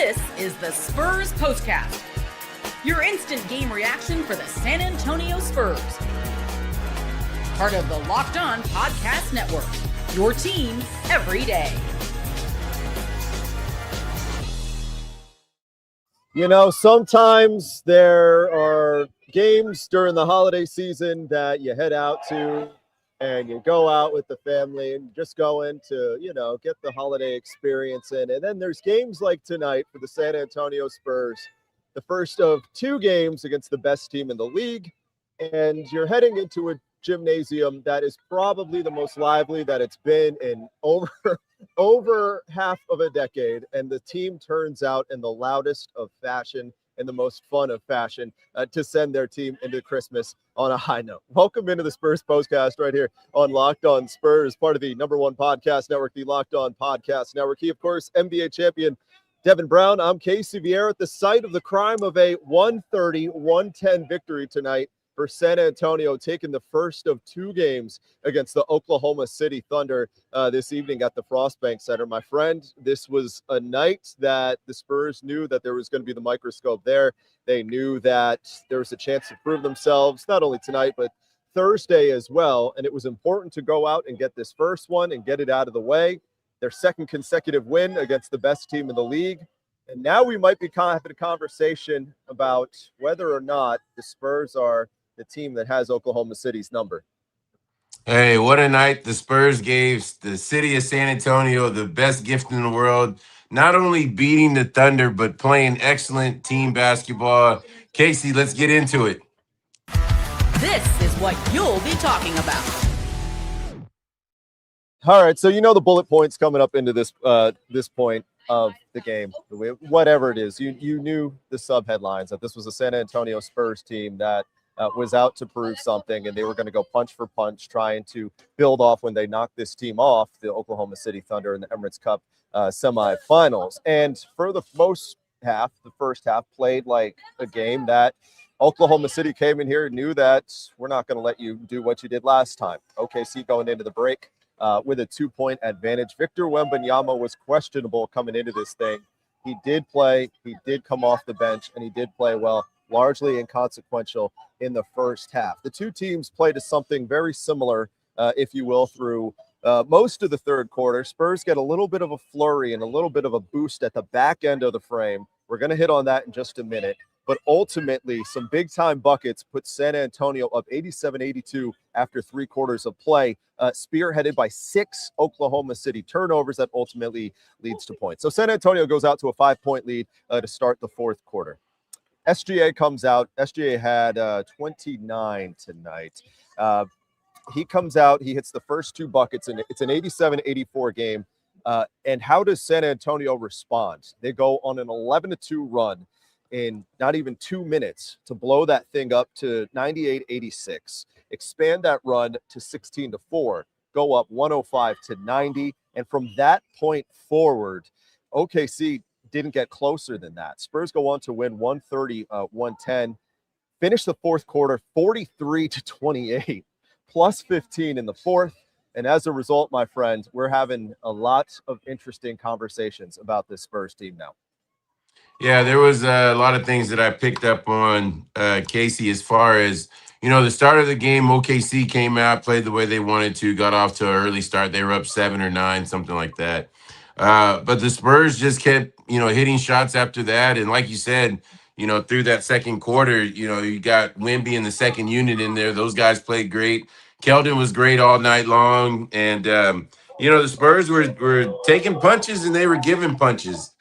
This is the Spurs POSTCAST, your instant game reaction for the San Antonio Spurs. Part of the Locked On Podcast Network, your team every day. You know, sometimes there are games during the holiday season that you head out to and you go out with the family and just go in to, get the holiday experience in. And then there's games like tonight for the San Antonio Spurs, the first of two games against the best team in the league. And you're heading into a gymnasium that is probably the most lively that it's been in over half of a decade, and the team turns out in the loudest of fashion and the most fun of fashion to send their team into Christmas on a high note. Welcome into the Spurs POSTCAST right here on Locked On Spurs, part of the #1 podcast network, the Locked On Podcast Network. He, of course, NBA champion Devin Brown. I'm Casey Viera at the site of the crime of a 130-110 victory tonight for San Antonio, taking the first of two games against the Oklahoma City Thunder this evening at the Frostbank Center. My friend, this was a night that the Spurs knew that there was going to be the microscope there. They knew that there was a chance to prove themselves, not only tonight, but Thursday as well. And it was important to go out and get this first one and get it out of the way. Their second consecutive win against the best team in the league. And now we might be having a conversation about whether or not the Spurs are the team that has Oklahoma City's number. Hey, what a night. The Spurs gave the city of San Antonio the best gift in the world, not only beating the Thunder, but playing excellent team basketball. Casey, let's get into it. This is what you'll be talking about. All right, so the bullet points coming up into this point of the game. Whatever it is, you knew the sub-headlines that this was a San Antonio Spurs team that was out to prove something, and they were going to go punch for punch, trying to build off when they knocked this team off, the Oklahoma City Thunder in the Emirates Cup semifinals. And for the first half played like a game that Oklahoma City came in here and knew that we're not going to let you do what you did last time. OKC going into the break with a 2-point advantage. Victor Wembanyama was questionable coming into this thing. He did play, he did come off the bench, and he did play well, largely inconsequential in the first half. The two teams played to something very similar, if you will, through most of the third quarter. Spurs get a little bit of a flurry and a little bit of a boost at the back end of the frame. We're going to hit on that in just a minute. But ultimately, some big-time buckets put San Antonio up 87-82 after 3 quarters of play, spearheaded by 6 Oklahoma City turnovers that ultimately leads to points. So San Antonio goes out to a 5-point lead to start the fourth quarter. SGA comes out. SGA had 29 tonight. He comes out. He hits the first 2 buckets, and it's an 87-84 game. And how does San Antonio respond? They go on an 11-2 run in not even 2 minutes to blow that thing up to 98-86, expand that run to 16-4, go up 105-90. And from that point forward, OKC didn't get closer than that. Spurs go on to win 130-110, finish the fourth quarter 43-28, plus 15 in the fourth. And as a result, my friend, we're having a lot of interesting conversations about this Spurs team now. Yeah, there was a lot of things that I picked up on, Casey, as far as, the start of the game. OKC came out, played the way they wanted to, got off to an early start. They were up 7 or 9, something like that. But the Spurs just kept, hitting shots after that. And like you said, through that second quarter, you got Wemby and the second unit in there. Those guys played great. Keldon was great all night long. And, the Spurs were taking punches and they were giving punches.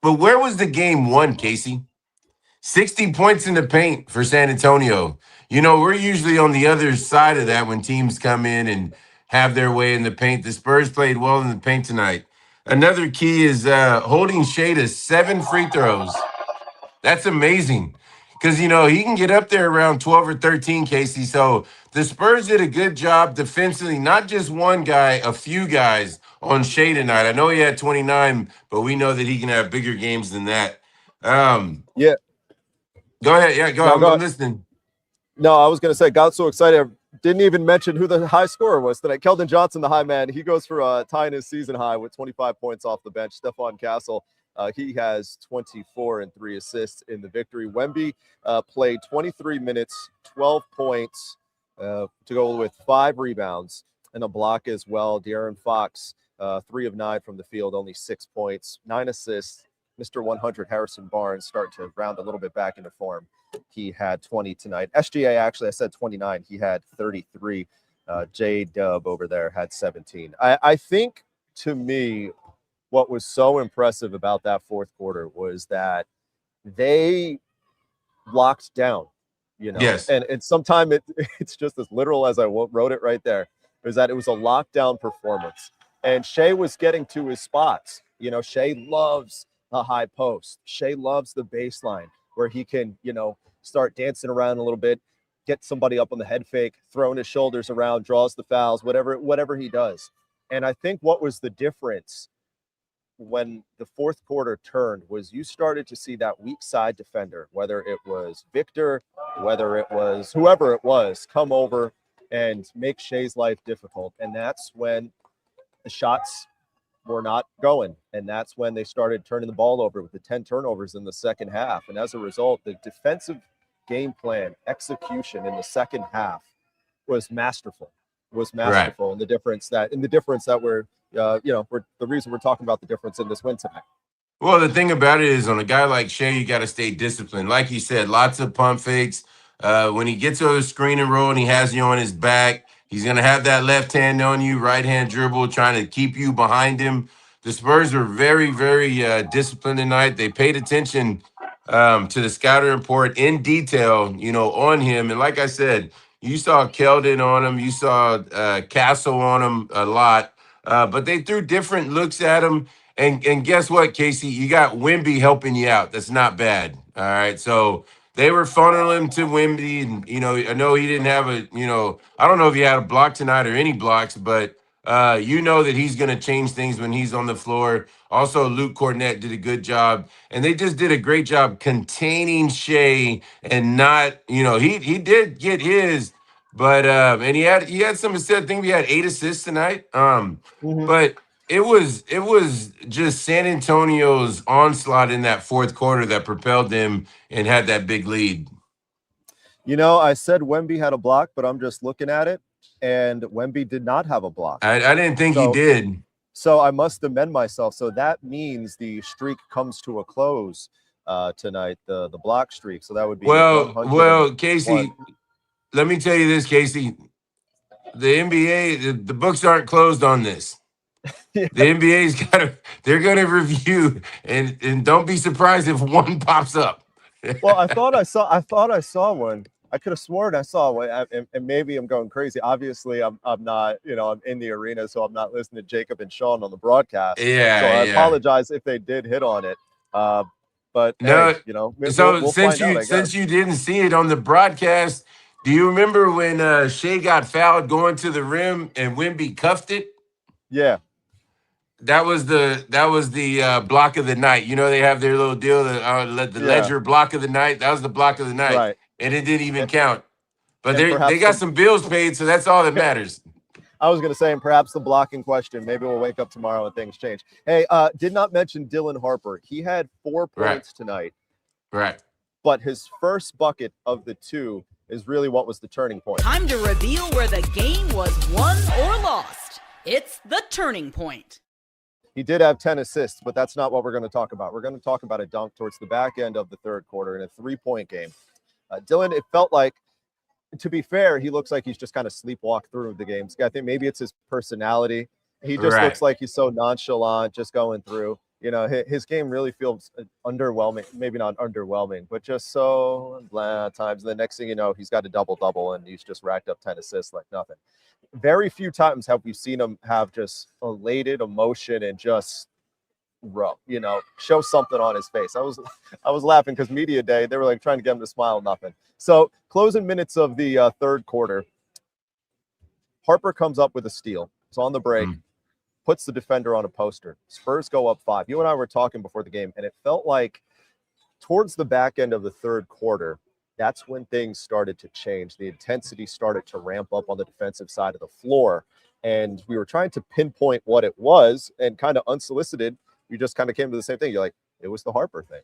But where was the game won, Casey? 60 points in the paint for San Antonio. We're usually on the other side of that when teams come in and have their way in the paint. The Spurs played well in the paint tonight. Another key is holding Shai to 7 free throws. That's amazing because, he can get up there around 12 or 13, Casey. So the Spurs did a good job defensively, not just one guy, a few guys on Shai tonight. I know he had 29, but we know that he can have bigger games than that. Yeah. Go ahead. Yeah, go ahead. I'm listening. No, I was going to say, got so excited. Didn't even mention who the high scorer was tonight. Keldon Johnson, the high man, he goes for tying his season high with 25 points off the bench. Stephon Castle, he has 24 and 3 assists in the victory. Wemby played 23 minutes, 12 points to go with 5 rebounds and a block as well. De'Aaron Fox, 3 of 9 from the field, only 6 points, 9 assists. Mr. 100 Harrison Barnes starting to round a little bit back into form. He had 20 tonight. SGA, actually, I said 29. He had 33. J-Dub over there had 17. I think, to me, what was so impressive about that fourth quarter was that they locked down, Yes. and sometimes it's just as literal as I wrote it right there, is that it was a lockdown performance. And Shai was getting to his spots. Shai loves the high post. Shai loves the baseline where he can, start dancing around a little bit, get somebody up on the head fake, throwing his shoulders around, draws the fouls, whatever he does. And I think what was the difference when the fourth quarter turned was you started to see that weak side defender, whether it was Victor, whether it was whoever it was, come over and make Shai's life difficult. And that's when the shots were not going. And that's when they started turning the ball over with the 10 turnovers in the second half. And as a result, the defensive game plan execution in the second half was masterful. Right. And the difference that we're the reason we're talking about the difference in this win tonight. Well, the thing about it is, on a guy like Shai, you got to stay disciplined. Like you said, lots of pump fakes. When he gets over the screen and roll and he has you on his back, he's going to have that left hand on you, right hand dribble, trying to keep you behind him. The Spurs were very, very disciplined tonight. They paid attention to the scouting report in detail, on him. And like I said, you saw Keldon on him. You saw Castle on him a lot. But they threw different looks at him. And guess what, Casey? You got Wemby helping you out. That's not bad. All right. So they were funneling to Wemby. And, I know he didn't have I don't know if he had a block tonight or any blocks, but that he's going to change things when he's on the floor. Also, Luke Cornett did a good job. And they just did a great job containing Shai and not, he did get his, but and he had some assists. I think we had 8 assists tonight. But it was just San Antonio's onslaught in that fourth quarter that propelled them and had that big lead. I said Wemby had a block, but I'm just looking at it, and Wemby did not have a block. I didn't think he did. So I must amend myself. So that means the streak comes to a close tonight, the block streak. So that would be well, Casey. Let me tell you this, Casey. The NBA, the books aren't closed on this. Yeah. The NBA's they're gonna review and don't be surprised if one pops up. Well, I thought I saw one. I could have sworn I saw one, and maybe I'm going crazy. Obviously, I'm not, I'm in the arena, so I'm not listening to Jacob and Sean on the broadcast. Yeah. So I apologize if they did hit on it. But no, hey, so we'll since you didn't see it on the broadcast, do you remember when Shai got fouled going to the rim and Wemby cuffed it? Yeah. That was the block of the night. They have their little deal, the ledger block of the night. That was the block of the night, right. And it didn't even count. But they got some bills paid, so that's all that matters. I was going to say, and perhaps the blocking question. Maybe we'll wake up tomorrow and things change. Hey, did not mention Dylan Harper. He had 4 points tonight. Right. But his first bucket of the 2 is really what was the turning point. Time to reveal where the game was won or lost. It's the turning point. He did have 10 assists, but that's not what we're going to talk about. We're going to talk about a dunk towards the back end of the third quarter in a 3-point game. Dylan, it felt like, to be fair, he looks like he's just kind of sleepwalked through the games. I think maybe it's his personality. He just looks like he's so nonchalant, just going through. His game really feels underwhelming. Maybe not underwhelming, but just so blah at times. And the next thing you know, he's got a double-double, and he's just racked up 10 assists like nothing. Very few times have we seen him have just elated emotion and just show something on his face. I was laughing because media day, they were like trying to get him to smile, nothing. So closing minutes of the third quarter, Harper comes up with a steal. It's on the break, puts the defender on a poster. Spurs go up 5. You and I were talking before the game, and it felt like towards the back end of the third quarter, that's when things started to change. The intensity started to ramp up on the defensive side of the floor. And we were trying to pinpoint what it was, and kind of unsolicited, we just kind of came to the same thing. You're like, it was the Harper thing.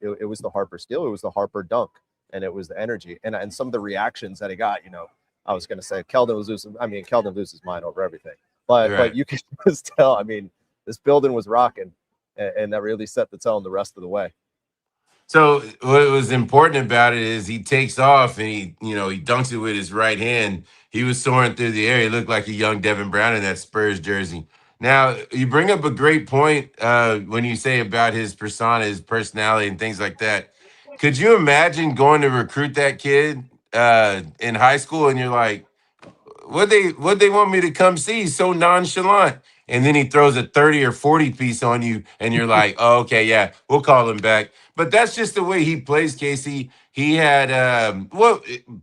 It was the Harper steal. It was the Harper dunk. And it was the energy. And some of the reactions that he got, I was going to say Keldon loses his mind over everything. But you can just tell, this building was rocking, and that really set the tone the rest of the way. So what was important about it is he takes off and he dunks it with his right hand. He was soaring through the air. He looked like a young Devin Brown in that Spurs jersey. Now, you bring up a great point when you say about his persona, his personality, and things like that. Could you imagine going to recruit that kid in high school and you're like, what they want me to come see? He's so nonchalant. And then he throws a 30 or 40 piece on you, and you're like, oh, okay, yeah, we'll call him back. But that's just the way he plays, Casey. He had,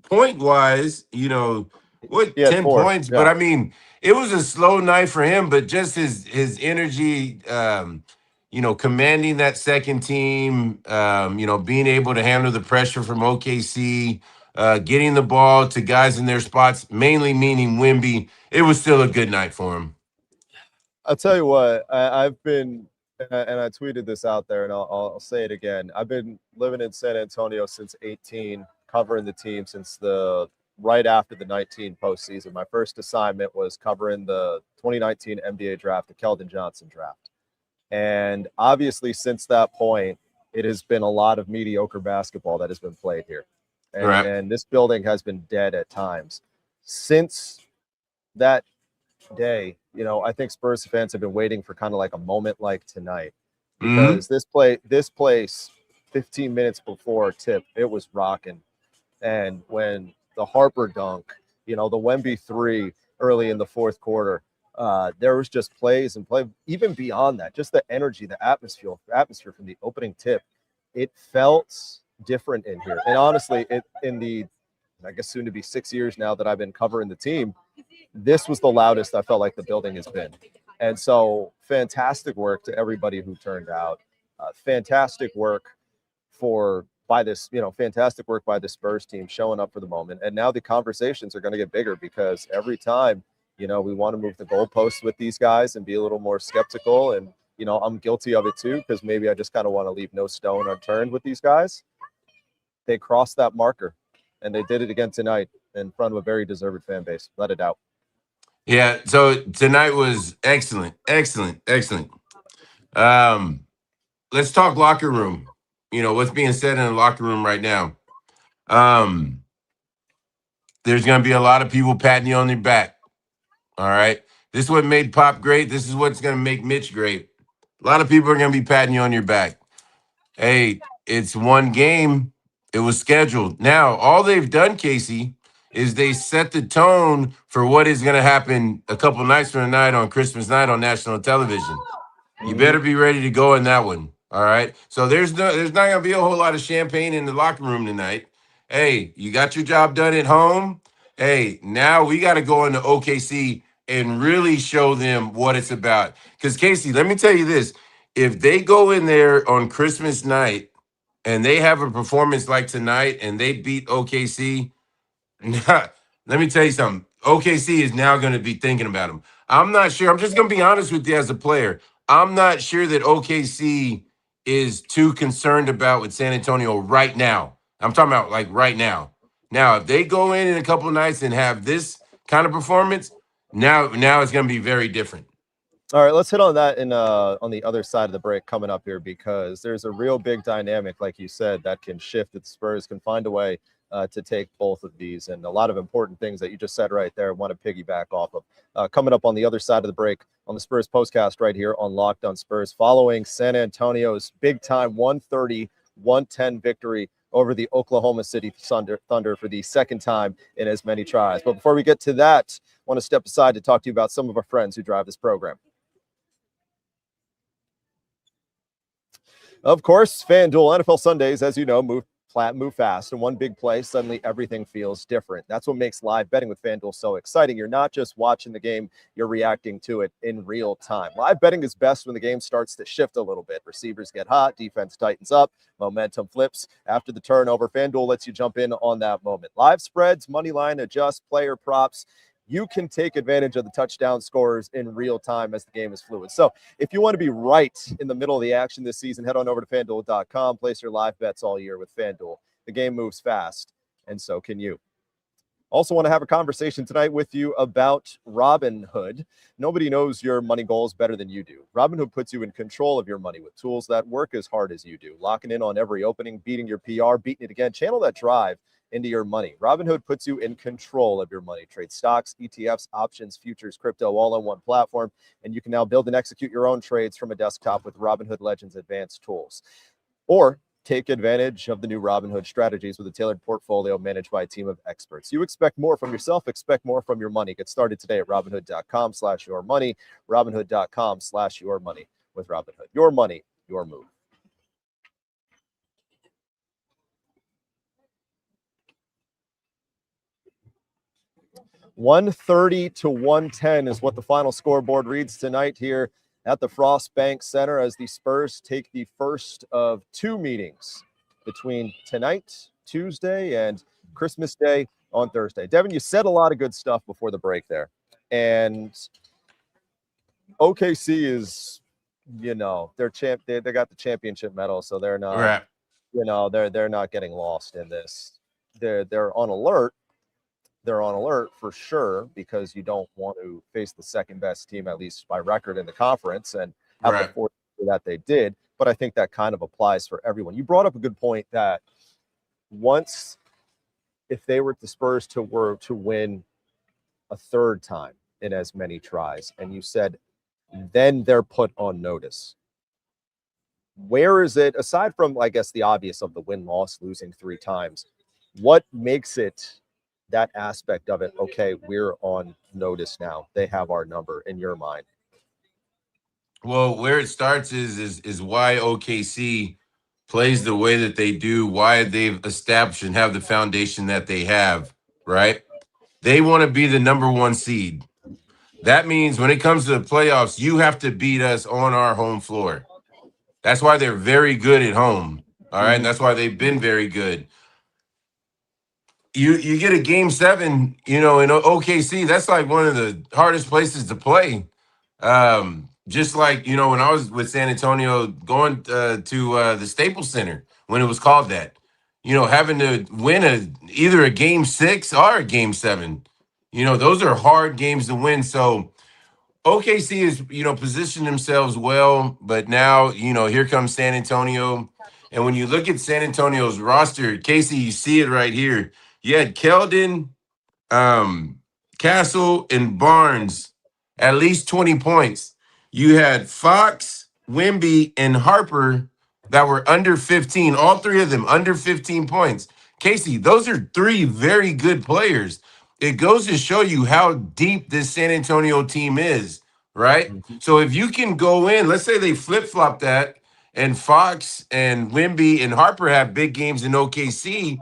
point-wise, 10 points. Yeah. But, it was a slow night for him, but just his energy, commanding that second team, being able to handle the pressure from OKC, getting the ball to guys in their spots, mainly meaning Wemby, it was still a good night for him. I'll tell you what, I've been, and I tweeted this out there, and I'll say it again. I've been living in San Antonio since 18, covering the team since right after the 19 postseason. My first assignment was covering the 2019 NBA draft, the Keldon Johnson draft. And obviously, since that point, it has been a lot of mediocre basketball that has been played here. And this building has been dead at times. Since that day, I think Spurs fans have been waiting for kind of like a moment like tonight, because this place 15 minutes before tip, it was rocking. And when the Harper dunk, the Wemby 3 early in the fourth quarter, there was just plays and play. Even beyond that, just the energy, the atmosphere from the opening tip, it felt different in here. And honestly, in the, I guess, soon to be 6 years now that I've been covering the team, this was the loudest I felt like the building has been. And so fantastic work to everybody who turned out. Fantastic work by the Spurs team showing up for the moment. And now the conversations are going to get bigger, because every time, we want to move the goalposts with these guys and be a little more skeptical. And, I'm guilty of it too, because maybe I just kind of want to leave no stone unturned with these guys. They crossed that marker, and they did it again tonight in front of a very deserved fan base. Let it out. Yeah, so tonight was excellent. Let's talk locker room. What's being said in the locker room right now. There's going to be a lot of people patting you on your back. All right? This is what made Pop great. This is what's going to make Mitch great. A lot of people are going to be patting you on your back. Hey, it's one game. It was scheduled. Now, all they've done, Casey, is they set the tone for what is going to happen a couple nights from tonight on Christmas night on national television. You better be ready to go in that one. All right. So there's not going to be a whole lot of champagne in the locker room tonight. Hey, you got your job done at home. Hey, now we got to go into OKC and really show them what it's about. Because, Casey, let me tell you this. If they go in there on Christmas night and they have a performance like tonight and they beat OKC, let me tell you something. OKC is now going to be thinking about them. I'm not sure. I'm just going to be honest with you as a player. I'm not sure that OKC is too concerned about with San Antonio right now. I'm talking about like right now. Now, if they go in a couple of nights and have this kind of performance, now it's going to be very different. All right, let's hit on that on the other side of the break coming up here, because there's a real big dynamic, like you said, that can shift. That the Spurs can find a way to take both of these, and a lot of important things that you just said right there. I want to piggyback off of coming up on the other side of the break on the Spurs postcast right here on Locked On Spurs, following San Antonio's big time 130-110 victory over the Oklahoma City Thunder for the second time in as many tries. But before we get to that, I want to step aside to talk to you about some of our friends who drive this program. Of course, FanDuel NFL Sundays, as you know, move move fast, and one big play, suddenly everything feels different. That's what makes live betting with FanDuel so exciting. You're not just watching the game, you're reacting to it in real time. Live betting is best when the game starts to shift a little bit. Receivers get hot, defense tightens up, momentum flips after the turnover. FanDuel lets you jump in on that moment. Live spreads, money line, adjust, player props. You can take advantage of the touchdown scorers in real time as the game is fluid. So if you want to be right in the middle of the action this season, head on over to FanDuel.com. Place your live bets all year with FanDuel. The game moves fast, and so can you. Also want to have a conversation tonight with you about Robinhood. Nobody knows your money goals better than you do. Robinhood puts you in control of your money with tools that work as hard as you do. Locking in on every opening, beating your PR, beating it again. Channel that drive into your money. Robinhood puts you in control of your money. Trade stocks, ETFs, options, futures, crypto, all on one platform. And you can now build and execute your own trades from a desktop with Robinhood Legends advanced tools. Or take advantage of the new Robinhood strategies with a tailored portfolio managed by a team of experts. You expect more from yourself, expect more from your money. Get started today at Robinhood.com/yourmoney. Robinhood.com/yourmoney with Robinhood. Your money, your move. $130 to $110 is what the final scoreboard reads tonight here at the Frost Bank Center as the Spurs take the first of two meetings between tonight, Tuesday, and Christmas Day on Thursday. Devin, you said a lot of good stuff before the break there. And OKC is, they're they got the championship medal, so they're not, they're not getting lost in this. They're on alert. They're on alert for sure because you don't want to face the second best team, at least by record in the conference, and have the force that they did. But I think that kind of applies for everyone. You brought up a good point that if they were the Spurs to win a third time in as many tries, and you said then they're put on notice. Where is it, aside from, I guess, the obvious of the win-loss, losing 3 times, what makes it that aspect of it, okay, we're on notice now, they have our number in your mind? Well, where it starts is why OKC plays the way that they do, why they've established and have the foundation that they have, right? They want to be the number 1 seed. That means when it comes to the playoffs, you have to beat us on our home floor. That's why they're very good at home, all right? And that's why they've been very good. You get a game 7, in OKC, that's like one of the hardest places to play. Just like, when I was with San Antonio going to the Staples Center when it was called that, having to win either a game 6 or a game 7, those are hard games to win. So OKC is, positioned themselves well, but now, here comes San Antonio. And when you look at San Antonio's roster, Casey, you see it right here. You had Keldon, Castle, and Barnes at least 20 points. You had Fox, Wemby, and Harper that were under 15. All 3 of them under 15 points. Casey, those are 3 very good players. It goes to show you how deep this San Antonio team is, right? So if you can go in, let's say they flip-flop that, and Fox and Wemby and Harper have big games in OKC,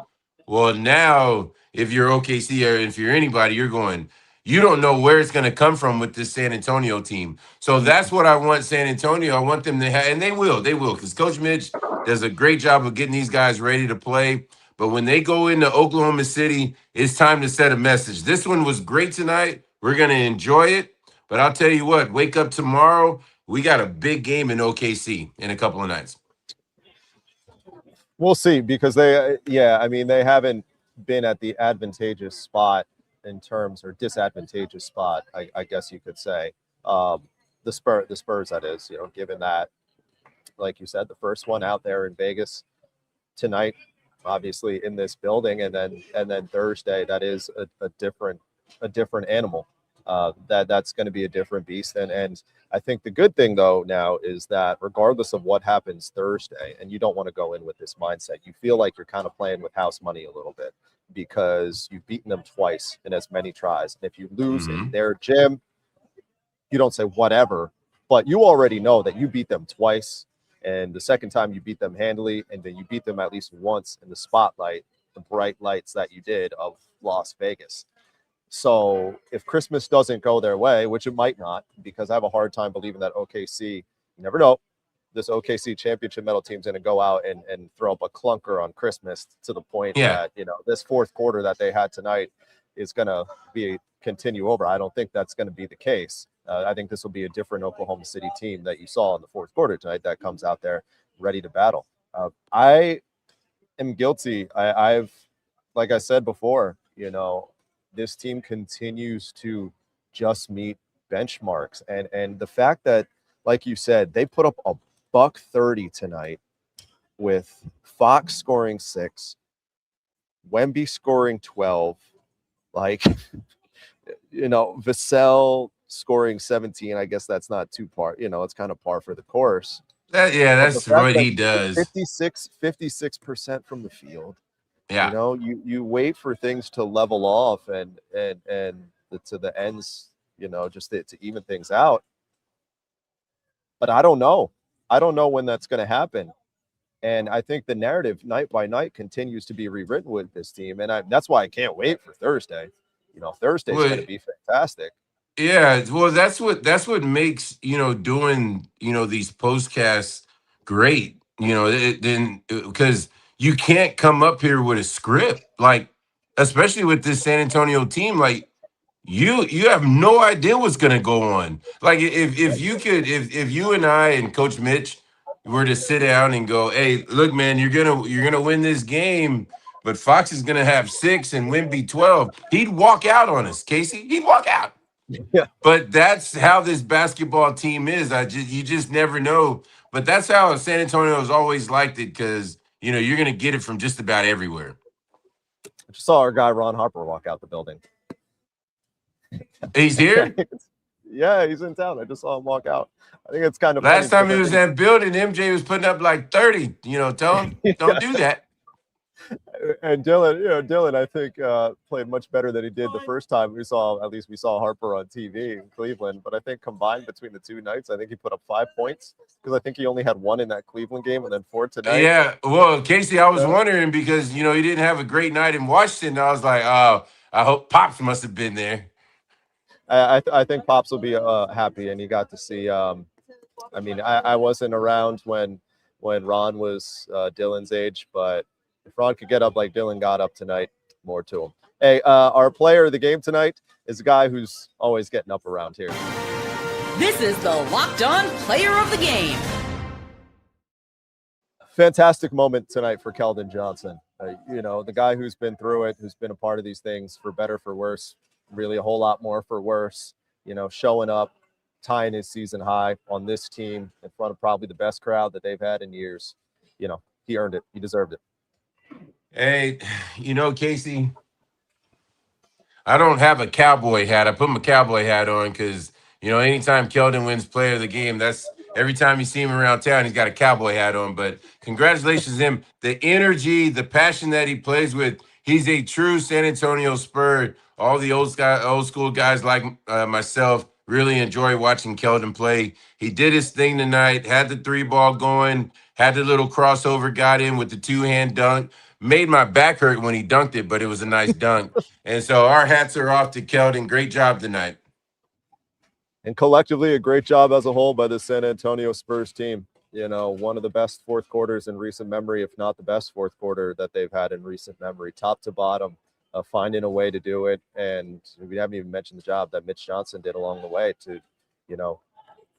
well, now if you're OKC or if you're anybody, you're going, you don't know where it's going to come from with this San Antonio team. So that's what I want San Antonio. I want them to have, and they will, because Coach Mitch does a great job of getting these guys ready to play. But when they go into Oklahoma City, it's time to set a message. This one was great tonight. We're going to enjoy it. But I'll tell you what, wake up tomorrow. We got a big game in OKC in a couple of nights. We'll see, because they haven't been at the advantageous spot in terms, or disadvantageous spot, I guess you could say. The Spurs, that is, given that, like you said, the first one out there in Vegas tonight, obviously in this building, and then Thursday, that is a different animal. That's going to be a different beast. And I think the good thing, though, now is that regardless of what happens Thursday, and you don't want to go in with this mindset, you feel like you're kind of playing with house money a little bit because you've beaten them twice in as many tries. And if you lose in their gym, you don't say whatever, but you already know that you beat them twice. And the second time you beat them handily, and then you beat them at least once in the spotlight, the bright lights that you did of Las Vegas. So if Christmas doesn't go their way, which it might not, because I have a hard time believing that OKC, you never know, this OKC championship medal team's going to go out and throw up a clunker on Christmas to the point that, this fourth quarter that they had tonight is going to continue over. I don't think that's going to be the case. I think this will be a different Oklahoma City team that you saw in the fourth quarter tonight that comes out there ready to battle. I am guilty. I've, like I said before, this team continues to just meet benchmarks. And the fact that, like you said, they put up a $130 tonight with Fox scoring 6, Wemby scoring 12, Vassell scoring 17. I guess that's not too par. It's kind of par for the course. That's what he does. 56% from the field. Yeah. You wait for things to level off and to the ends, just to even things out. But I don't know. I don't know when that's going to happen. And I think the narrative night by night continues to be rewritten with this team. And that's why I can't wait for Thursday. Thursday's going to be fantastic. Yeah, well, that's what makes doing these postcasts great. Then because you can't come up here with a script, like especially with this San Antonio team, like you have no idea what's gonna go on. Like if you and I and Coach Mitch were to sit down and go, hey, look, man, you're gonna win this game. But Fox is going to have 6 and Wemby 12. He'd walk out on us, Casey. He'd walk out. Yeah. But that's how this basketball team is. You just never know. But that's how San Antonio has always liked it because, you're going to get it from just about everywhere. I just saw our guy Ron Harper walk out the building. He's here? Yeah, he's in town. I just saw him walk out. I think it's kind of Last time he was in that building, MJ was putting up like 30. Tell him, don't do that. And Dylan, I think played much better than he did the first time we saw Harper on TV in Cleveland. But I think combined between the two nights, I think he put up 5 points because I think he only had 1 in that Cleveland game and then 4 tonight. Yeah, well, Casey, I was wondering because he didn't have a great night in Washington. I was like, oh, I hope Pops must have been there. I think Pops will be happy, and you got to see. I wasn't around when Ron was Dylan's age, but if Ron could get up like Dylan got up tonight, more to him. Hey, our player of the game tonight is a guy who's always getting up around here. This is the Locked On Player of the Game. Fantastic moment tonight for Keldon Johnson. The guy who's been through it, who's been a part of these things for better, for worse, really a whole lot more for worse, showing up, tying his season high on this team in front of probably the best crowd that they've had in years. He earned it. He deserved it. Hey, Casey, I don't have a cowboy hat. I put my cowboy hat on because, anytime Keldon wins player of the game, that's every time you see him around town, he's got a cowboy hat on. But congratulations to him. The energy, the passion that he plays with, he's a true San Antonio Spur. All the old school guys like myself really enjoy watching Keldon play. He did his thing tonight, had the 3-ball going, had the little crossover, got in with the 2-hand dunk. Made my back hurt when he dunked it, but it was a nice dunk. And so our hats are off to Keldon. Great job tonight. And collectively, a great job as a whole by the San Antonio Spurs team. One of the best fourth quarters in recent memory, if not the best fourth quarter that they've had in recent memory, top to bottom, finding a way to do it. And we haven't even mentioned the job that Mitch Johnson did along the way to,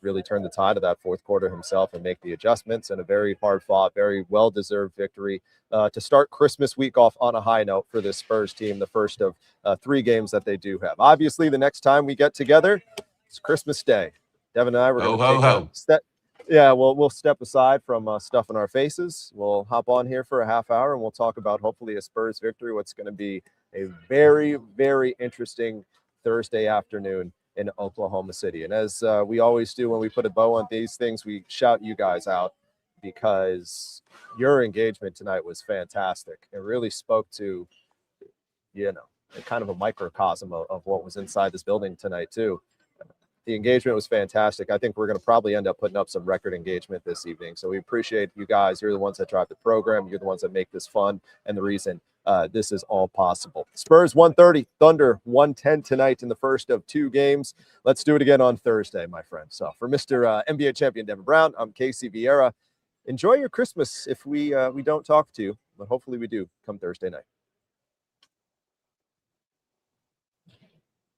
really turn the tide of that fourth quarter himself and make the adjustments, and a very hard-fought, very well-deserved victory to start Christmas week off on a high note for this Spurs team, the first of 3 games that they do have. Obviously, the next time we get together, it's Christmas Day. Devin and I, we're going to take a step. Yeah, we'll step aside from stuffing our faces. We'll hop on here for a half hour, and we'll talk about hopefully a Spurs victory, what's going to be a very, very interesting Thursday afternoon in Oklahoma City. And as we always do when we put a bow on these things, we shout you guys out because your engagement tonight was fantastic. It really spoke to, kind of a microcosm of what was inside this building tonight too. The engagement was fantastic. I think we're going to probably end up putting up some record engagement this evening. So we appreciate you guys. You're the ones that drive the program. You're the ones that make this fun and the reason this is all possible. Spurs 130, Thunder 110 tonight in the first of 2 games. Let's do it again on Thursday, my friend. So for Mr. NBA champion Devin Brown, I'm Casey Viera. Enjoy your Christmas if we don't talk to you, but hopefully we do come Thursday night.